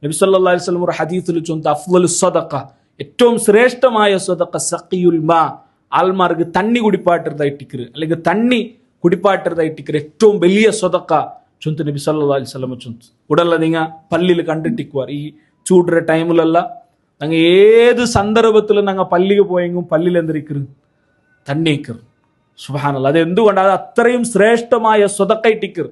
നബി സല്ലല്ലാഹു അലൈഹി വസല്ലം ഒരു ഹദീസിൽ ചൊന്ന അഫ്ളലു സദഖ, ഏറ്റവും ശ്രേഷ്ഠമായ സദഖ സഖിയുൽ മാ, ആൾമാർക്ക് തണ്ണി കുടിപ്പാട്ടുന്നതായിട്ടിക്കര് അല്ലെങ്കിൽ തണ്ണി കുടിപ്പാട്ടുന്നതായിട്ടിക്കര് ഏറ്റവും വലിയ സദഖ ചൊന്ത് നബി സല്ലല്ലാഹു അലൈഹി വസല്ലം ചൊന്ത്. ഉടല്ല നിങ്ങൾ പള്ളിയിൽ കണ്ടിട്ടിക്കുവാർ ഈ ചൂടുற ടൈമിലല്ല, ഞങ്ങൾ ഏത് സന്ദർഭത്തിലും ഞങ്ങൾ പള്ളിക്ക് പോയെങ്കിലും പള്ളിയിൽ എന്തിരിക്കര് തണ്ണിക്കർ. സുബ്ഹാനല്ലാഹ്, അത് എന്തുകൊണ്ട് അത് അത്രയും ശ്രേഷ്ഠമായ സ്വതക്കൈട്ടിക്കർ.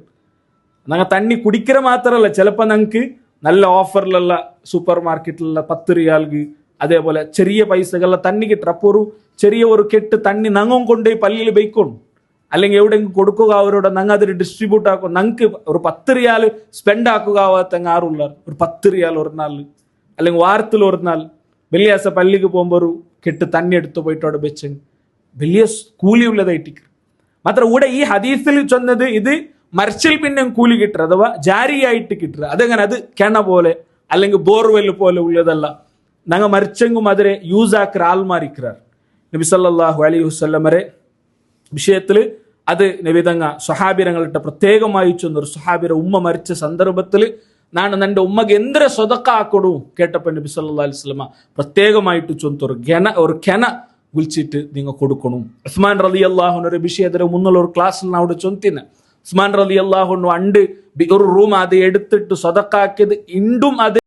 ഞങ്ങൾ തണ്ണി കുടിക്കര മാത്രമല്ല, ചിലപ്പോൾ ഞങ്ങൾക്ക് നല്ല ഓഫറിലുള്ള സൂപ്പർ മാർക്കറ്റിലുള്ള 10 റിയാൽക്ക് അതേപോലെ ചെറിയ പൈസകളുടെ തണ്ണി കിട്ടും. അപ്പോൾ ഒരു ചെറിയ ഒരു കെട്ട് തണ്ണി ഞങ്ങൾ കൊണ്ടുപോയി പള്ളിയിൽ ബൈക്കണം, അല്ലെങ്കിൽ എവിടെയെങ്കിലും കൊടുക്കുക, അവരോട് ഞങ്ങൾ അതിൽ ഡിസ്ട്രിബ്യൂട്ട് ആക്കും. ഞങ്ങൾക്ക് ഒരു 10 റിയാൽ സ്പെൻഡ് ആക്കുക ആവാത്തങ്ങ് ആറുള്ള ഒരു 10 റിയാൽ ഒരു നാൾ അല്ലെങ്കിൽ വാരത്തിൽ ഒരു നാൾ വെള്ളിയാഴ്ച പള്ളിക്ക് പോകുമ്പോൾ ഒരു കെട്ട് തണ്ണി എടുത്ത് പോയിട്ട് അവിടെ വെച്ച് വലിയ കൂലിയുള്ളതായിട്ടിക്ക്. മാത്രം ഇവിടെ ഈ ഹദീസിൽ ചൊന്നത് ഇത് മരിച്ചിൽ പിന്നെ കൂലി കിട്ടുക അഥവാ ജാരിയായിട്ട് കിട്ടുക. അതെങ്ങനെ, അത് കിണ പോലെ അല്ലെങ്കിൽ ബോർവെൽ പോലെ ഉള്ളതല്ല. ഞങ്ങൾ മരിച്ചെങ്കും അതിനെ യൂസ് ആക്കിற ആൾമാരിക്കാർ. നബി സല്ലല്ലാഹു അലൈഹി വസല്ലമരെ വിഷയത്തിൽ അത് നബിതങ്ങ സ്വഹാബിരങ്ങളിട്ട് പ്രത്യേകമായി ചൊന്നൊരു സ്വഹാബിര ഉമ്മ മരിച്ച സന്ദർഭത്തിൽ ನಾನು ನನ್ನ ಉಮ್ಮಗೆ ಎಂದ್ರ ಸದಕ ಹಾಕೊಡು കേട്ടപ്പോൾ നബി സല്ലല്ലാഹു അലൈഹി വസല്ലമ പ്രത്യേകമായിട്ട് ചൊന്നൊരു ഒരു കെന വിളിച്ചിട്ട് നിങ്ങൾ കൊടുക്കണം. ഉസ്മാൻ റളിയല്ലാഹു അൻഹു വിഷയത്തിൽ മുന്നുള്ള ഒരു ക്ലാസ്സിൽ ഞാൻ അവിടെ ചൊന്തിന്. ഉസ്മാൻ റളിയല്ലാഹു അൻഹു അണ്ട് ഒരു റൂം അത് എടുത്തിട്ട് സദക്ക ആക്കിയത് ഇണ്ടും അത്